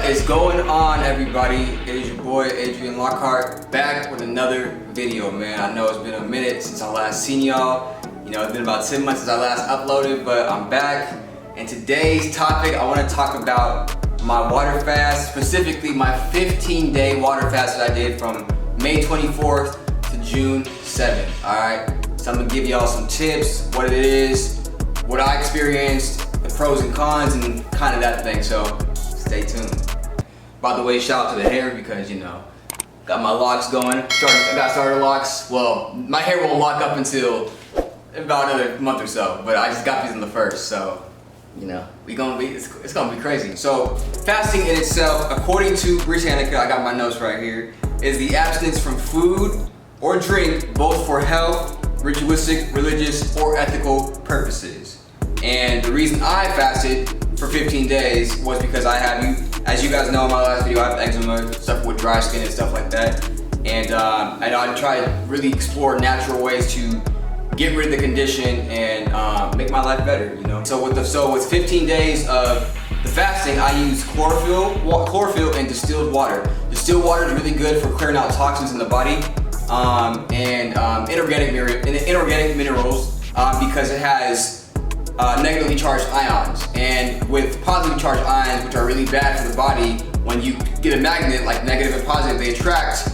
is going on, everybody? It is your boy Adrian Lockhart, back with another video, man. I know it's been a minute since I last seen y'all. You know, it's been about 10 months since I last uploaded, but I'm back. And today's topic, I want to talk about my water fast, specifically my 15-day water fast that I did from May 24th to June 7th, all right? So I'm gonna give y'all some tips, what it is, what I experienced, the pros and cons, and kind of that thing, so stay tuned. By the way, shout out to the hair because, you know, got my locks going. I got starter locks. Well, my hair won't lock up until about another month or so, but I just got these in the first, so, you know, it's gonna be crazy. So, fasting in itself, according to Britannica, I got my notes right here, is the abstinence from food or drink, both for health, ritualistic, religious, or ethical purposes. And the reason I fasted for 15 days was because I have, as you guys know in my last video, I have eczema, suffer with dry skin and stuff like that. And I try to really explore natural ways to get rid of the condition and make my life better, you know? So with 15 days of the fasting, I use chlorophyll and distilled water. Distilled water is really good for clearing out toxins in the body, and inorganic minerals because it has negatively charged ions. And with positively charged ions, which are really bad for the body, when you get a magnet like negative and positive, they attract,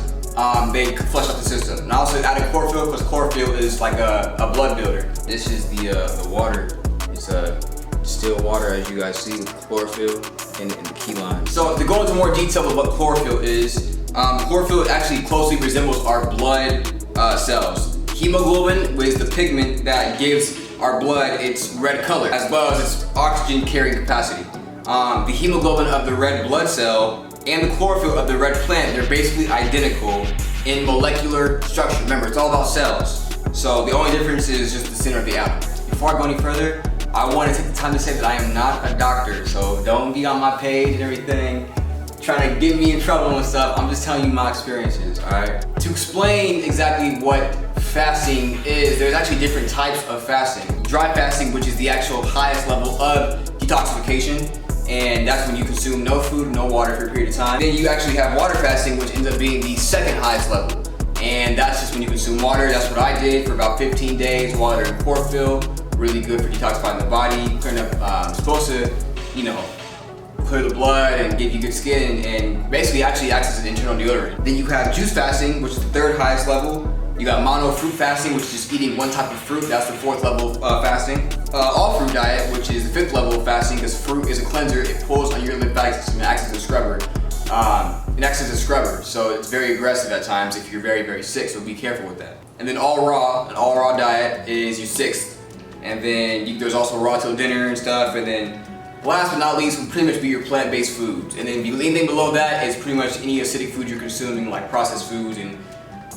they flush out the system. And I also added chlorophyll because chlorophyll is like a blood builder. This is the water. It's distilled water, as you guys see, with chlorophyll and the key lime. So to go into more detail of what chlorophyll is, chlorophyll actually closely resembles our blood cells. Hemoglobin is the pigment that gives our blood its red color, as well as its oxygen carrying capacity. The hemoglobin of the red blood cell and the chlorophyll of the red plant, they're basically identical in molecular structure. Remember, it's all about cells. So the only difference is just the center of the atom. Before I go any further, I want to take the time to say that I am not a doctor, so don't be on my page and everything trying to get me in trouble and stuff. I'm just telling you my experiences, all right? To explain exactly what fasting is, there's actually different types of fasting. Dry fasting, which is the actual highest level of detoxification, and that's when you consume no food, no water for a period of time. Then you actually have water fasting, which ends up being the second highest level. And that's just when you consume water. That's what I did for about 15 days, water and chlorophyll. Really good for detoxifying the body, clearing up, supposed to, you know, clear the blood and give you good skin and basically actually acts as an internal deodorant. Then you have juice fasting, which is the third highest level. You got mono fruit fasting, which is just eating one type of fruit. That's the fourth level of fasting. All fruit diet, which is the fifth level of fasting, because fruit is a cleanser. It pulls on your lymphatic system and acts as a scrubber. So it's very aggressive at times if you're very, very sick, so be careful with that. And then all raw diet is your sixth. And then there's also raw till dinner and stuff. And then last but not least would pretty much be your plant-based foods. And then anything below that is pretty much any acidic food you're consuming, like processed foods and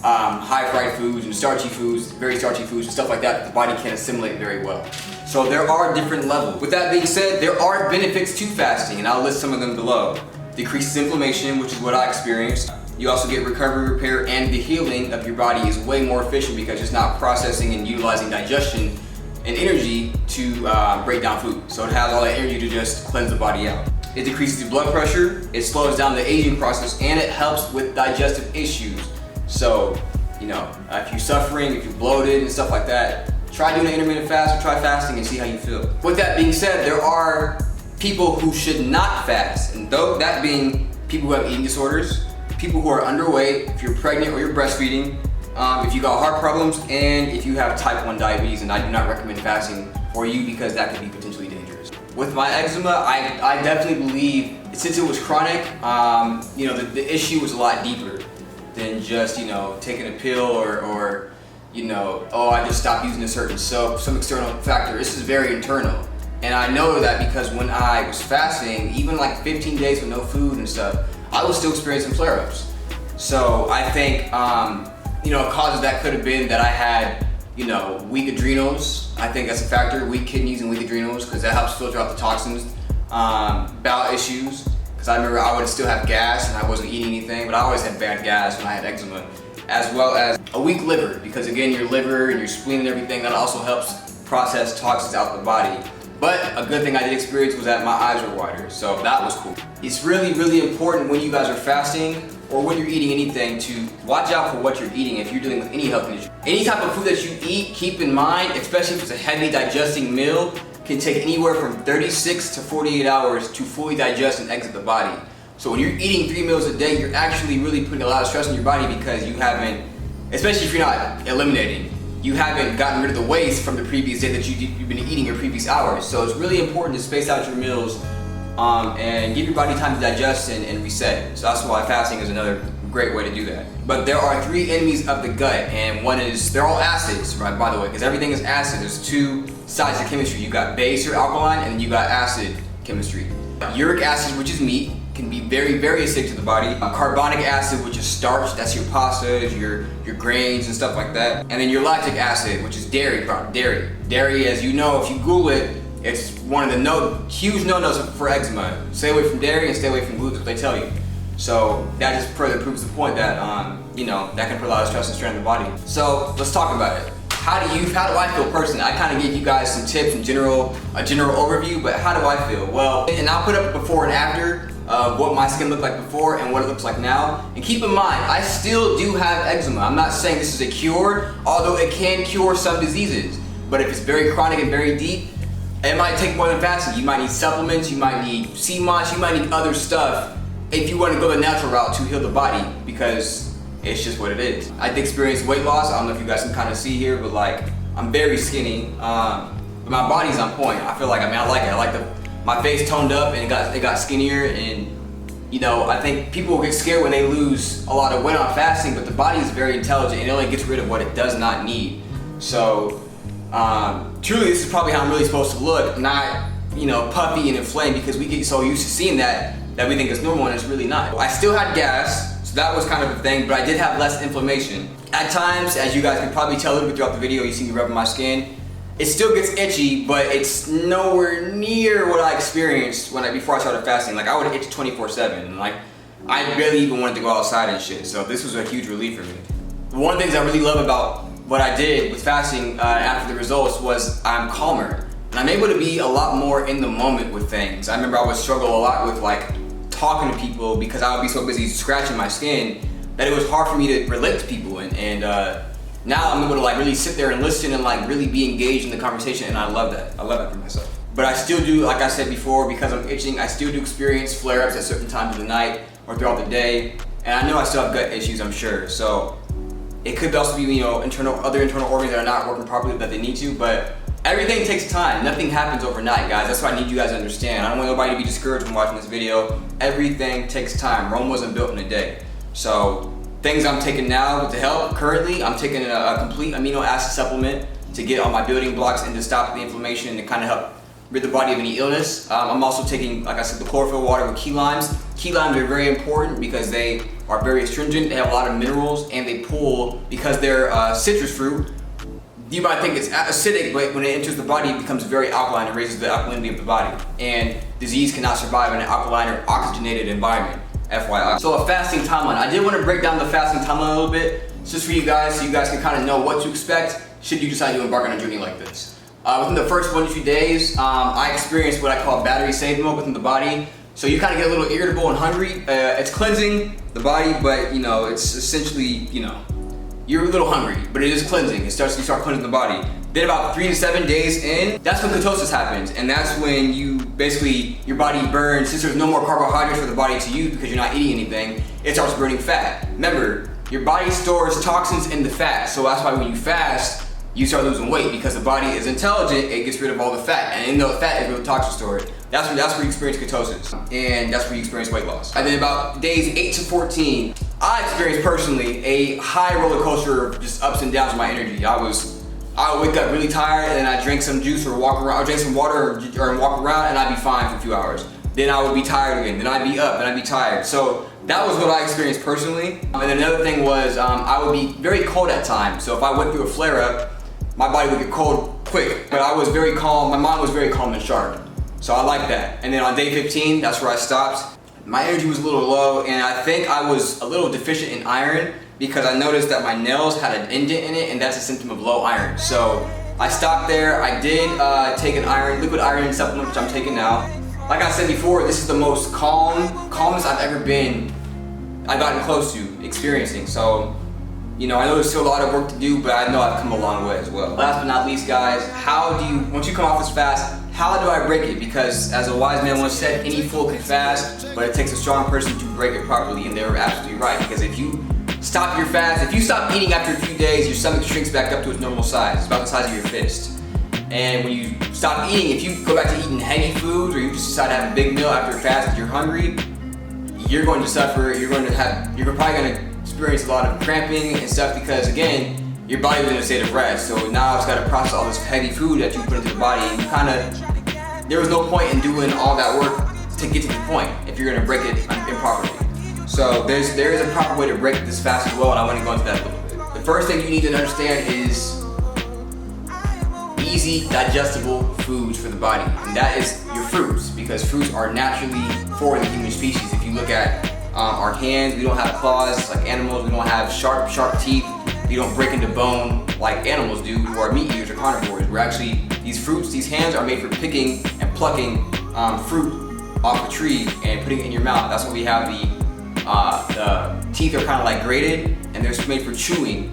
high fried foods and starchy foods, very starchy foods and stuff like that the body can't assimilate very well. So there are different levels. With that being said, there are benefits to fasting, and I'll list some of them below. Decreases inflammation, which is what I experienced. You also get recovery, repair, and the healing of your body is way more efficient because it's not processing and utilizing digestion and energy to break down food. So it has all that energy to just cleanse the body out. It decreases your blood pressure, it slows down the aging process, and it helps with digestive issues. So, you know, if you're suffering, if you're bloated and stuff like that, try doing an intermittent fast or try fasting and see how you feel. With that being said, there are people who should not fast, and that being people who have eating disorders, people who are underweight, if you're pregnant or you're breastfeeding, if you got heart problems, and if you have type 1 diabetes, and I do not recommend fasting for you because that could be potentially dangerous. With my eczema, I definitely believe, since it was chronic, you know, the issue was a lot deeper than just, you know, taking a pill or you know, oh, I just stopped using a certain soap, some external factor. This is very internal. And I know that because when I was fasting, even like 15 days with no food and stuff, I was still experiencing flare-ups. So I think, you know, causes that could have been that I had, you know, weak adrenals. I think that's a factor, weak kidneys and weak adrenals, because that helps filter out the toxins. Bowel issues, because I remember I would still have gas and I wasn't eating anything, but I always had bad gas when I had eczema. As well as a weak liver, because again, your liver and your spleen and everything, that also helps process toxins out the body. But a good thing I did experience was that my eyes were wider, so that was cool. It's really, really important when you guys are fasting or when you're eating anything to watch out for what you're eating if you're dealing with any health condition. Any type of food that you eat, keep in mind, especially if it's a heavy digesting meal, can take anywhere from 36 to 48 hours to fully digest and exit the body. So when you're eating 3 meals a day, you're actually really putting a lot of stress on your body because you haven't, especially if you're not eliminating, you haven't gotten rid of the waste from the previous day that you've been eating your previous hours. So it's really important to space out your meals and give your body time to digest and reset. So that's why fasting is another great way to do that. But there are 3 enemies of the gut, and one is, they're all acids, right, by the way, because everything is acid. There's 2 sides to chemistry. You got base or alkaline, and then you got acid chemistry. Uric acid, which is meat, can be very, very acidic to the body. Carbonic acid, which is starch, that's your pastas, your grains and stuff like that. And then your lactic acid, which is dairy. Dairy, as you know, if you Google it, it's one of the huge no-nos for eczema. Stay away from dairy and stay away from gluten, they tell you. So that just further proves the point that that can put a lot of stress and strain on the body. So let's talk about it. How do I feel personally? I kind of gave you guys some tips and a general overview, but how do I feel? Well, and I'll put up a before and after of what my skin looked like before and what it looks like now. And keep in mind, I still do have eczema. I'm not saying this is a cure, although it can cure some diseases. But if it's very chronic and very deep, it might take more than fasting. You might need supplements, you might need sea moss, you might need other stuff if you want to go the natural route to heal the body, because it's just what it is. I did experience weight loss. I don't know if you guys can kind of see here, but like, I'm very skinny, but my body's on point. I feel like, I like it. I like my face toned up and it got skinnier, and I think people will get scared when they lose a lot of weight on fasting, but the body is very intelligent and it only gets rid of what it does not need. So truly, this is probably how I'm really supposed to look, not puffy and inflamed, because we get so used to seeing that we think it's normal, and it's really not. I still had gas, so that was kind of a thing, but I did have less inflammation. At times, as you guys can probably tell a little bit throughout the video, you see me rubbing my skin. It still gets itchy, but it's nowhere near what I experienced before I started fasting. Like, I would itch 24/7, and like, I barely even wanted to go outside and shit. So this was a huge relief for me. One of the things I really love about what I did with fasting after the results was I'm calmer, and I'm able to be a lot more in the moment with things. I remember I would struggle a lot with like talking to people because I would be so busy scratching my skin that it was hard for me to relate to people, and now I'm able to like really sit there and listen and like really be engaged in the conversation, and I love that. I love that for myself. But I still do, like I said before, because I'm itching, I still do experience flare-ups at certain times of the night or throughout the day, and I know I still have gut issues, I'm sure. So it could also be other internal organs that are not working properly that they need to, but everything takes time. Nothing happens overnight, guys. That's what I need you guys to understand. I don't want nobody to be discouraged when watching this video. Everything takes time. Rome wasn't built in a day. So things I'm taking now to help currently, I'm taking a complete amino acid supplement to get all my building blocks and to stop the inflammation and kind of help rid the body of any illness. I'm also taking, like I said, the chlorophyll water with key limes. Key limes are very important because they are very astringent. They have a lot of minerals, and they pull, because they're citrus fruit. You might think it's acidic, but when it enters the body, it becomes very alkaline and raises the alkalinity of the body. And disease cannot survive in an alkaline or oxygenated environment, FYI. So a fasting timeline. I did want to break down the fasting timeline a little bit, just for you guys, so you guys can kind of know what to expect should you decide to embark on a journey like this. Within the first 1 to 2 days, I experienced what I call battery save mode within the body. So you kind of get a little irritable and hungry. It's cleansing the body, but it's essentially, you're a little hungry, but it is cleansing. You start cleansing the body. Then about 3 to 7 days in, that's when ketosis happens, and that's when your body burns. Since there's no more carbohydrates for the body to use because you're not eating anything, it starts burning fat. Remember, your body stores toxins in the fat, so that's why when you fast, you start losing weight, because the body is intelligent. It gets rid of all the fat, and in the fat is where the toxin stored. That's where you experience ketosis, and that's where you experience weight loss. And then about days 8 to 14, I experienced personally a high roller coaster of just ups and downs with my energy. I would wake up really tired, and then I'd drink some juice or walk around, or drink some water or walk around, and I'd be fine for a few hours. Then I would be tired again, then I'd be up, then I'd be tired. So that was what I experienced personally. And then another thing was I would be very cold at times. So if I went through a flare-up, my body would get cold quick, but I was very calm. My mind was very calm and sharp. So I like that. And then on day 15, that's where I stopped. My energy was a little low, and I think I was a little deficient in iron, because I noticed that my nails had an indent in it, and that's a symptom of low iron. So I stopped there. I did take an liquid iron supplement, which I'm taking now. Like I said before, this is the most calmest I've ever been, I've gotten close to experiencing. So, you know, I know there's still a lot of work to do, but I know I've come a long way as well. Last but not least, guys, once you come off this fast, how do I break it? Because as a wise man once said, any fool can fast, but it takes a strong person to break it properly, and they were absolutely right. Because if you stop your fast, if you stop eating after a few days, your stomach shrinks back up to its normal size. It's about the size of your fist. And when you stop eating, if you go back to eating heavy foods, or you just decide to have a big meal after a fast because you're hungry, you're going to suffer. You're probably going to experience a lot of cramping and stuff, because again, your body's in a state of rest. So now it's got to process all this heavy food that you put into the body, and there was no point in doing all that work to get to the point if you're going to break it improperly. So there is a proper way to break this fast as well, and I want to go into that a little bit. The first thing you need to understand is easy digestible foods for the body, and that is your fruits, because fruits are naturally for the human species. If you look at our hands, we don't have claws like animals, we don't have sharp teeth, we don't break into bone like animals do who are meat eaters or carnivores. We're actually, these hands are made for picking and plucking fruit off a tree and putting it in your mouth. That's why we have the teeth are kind of like grated, and they're made for chewing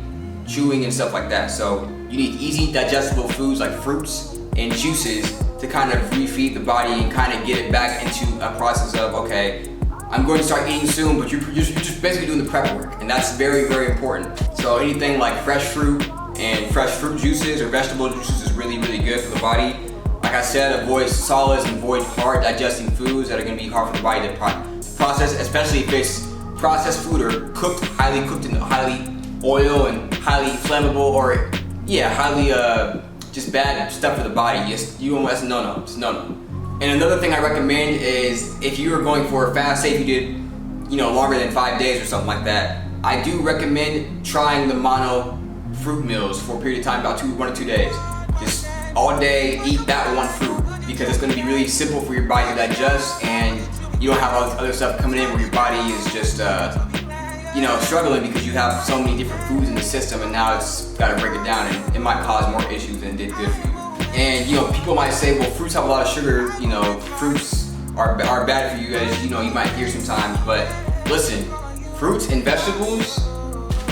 and stuff like that. So you need easy digestible foods like fruits and juices to kind of refeed the body and kind of get it back into a process of, okay, I'm going to start eating soon, but you're just basically doing the prep work, and that's very, very important. So anything like fresh fruit and fresh fruit juices or vegetable juices is really, really good for the body. Like I said, avoid solids and avoid hard digesting foods that are going to be hard for the body to process, especially if it's processed food or highly cooked in highly oil and highly flammable, or highly just bad stuff for the body. That's a no-no. It's a no-no. And another thing I recommend is, if you are going for a fast, say if you did, longer than 5 days or something like that, I do recommend trying the mono fruit meals for a period of time, about 1 or 2 days. Just all day, eat that one fruit, because it's going to be really simple for your body to digest, and you don't have all this other stuff coming in where your body is just, struggling because you have so many different foods in the system, and now it's got to break it down, and it might cause more issues than it did good for you. And people might say, well, fruits have a lot of sugar, fruits are bad for you, as you might hear sometimes. But listen, fruits and vegetables,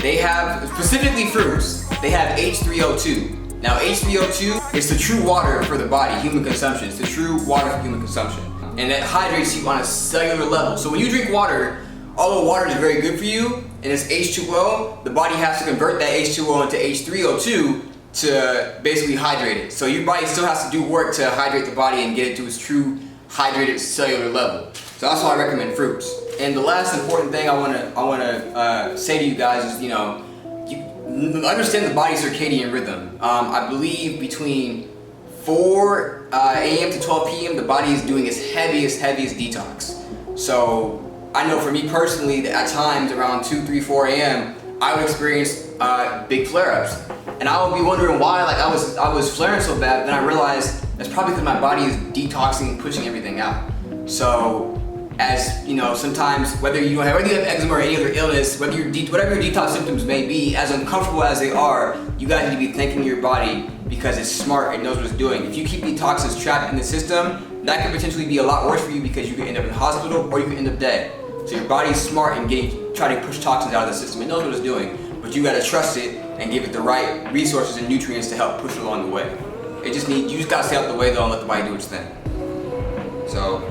they have, specifically fruits, they have H3O2. Now H3O2 is the true water for the body, human consumption. It's the true water for human consumption. And it hydrates you on a cellular level. So when you drink water, although water is very good for you, and it's H2O, the body has to convert that H2O into H3O2 to basically hydrate it. So your body still has to do work to hydrate the body and get it to its true hydrated cellular level. So that's why I recommend fruits. And the last important thing I wanna say to you guys is, you understand the body's circadian rhythm. I believe between 4 a.m. to 12 p.m. the body is doing its heaviest detox. So I know for me personally that at times around 2, 3, 4 a.m. I would experience big flare-ups. And I would be wondering why, I was flaring so bad. Then I realized that's probably because my body is detoxing and pushing everything out. So, as sometimes whether you have eczema or any other illness, whatever your detox symptoms may be, as uncomfortable as they are, you guys need to be thanking your body because it's smart and knows what it's doing. If you keep these toxins trapped in the system, that could potentially be a lot worse for you, because you could end up in the hospital or you could end up dead. So your body's smart in trying to push toxins out of the system. It knows what it's doing, but you gotta trust it and give it the right resources and nutrients to help push it along the way. You just gotta stay out the way though and let the body do its thing. So,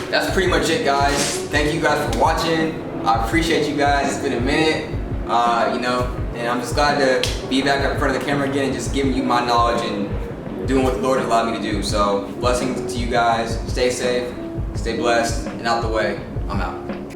that's pretty much it, guys. Thank you guys for watching. I appreciate you guys. It's been a minute, and I'm just glad to be back up in front of the camera again and just giving you my knowledge and doing what the Lord allowed me to do. So, blessings to you guys. Stay safe, stay blessed, and out the way. I'm out.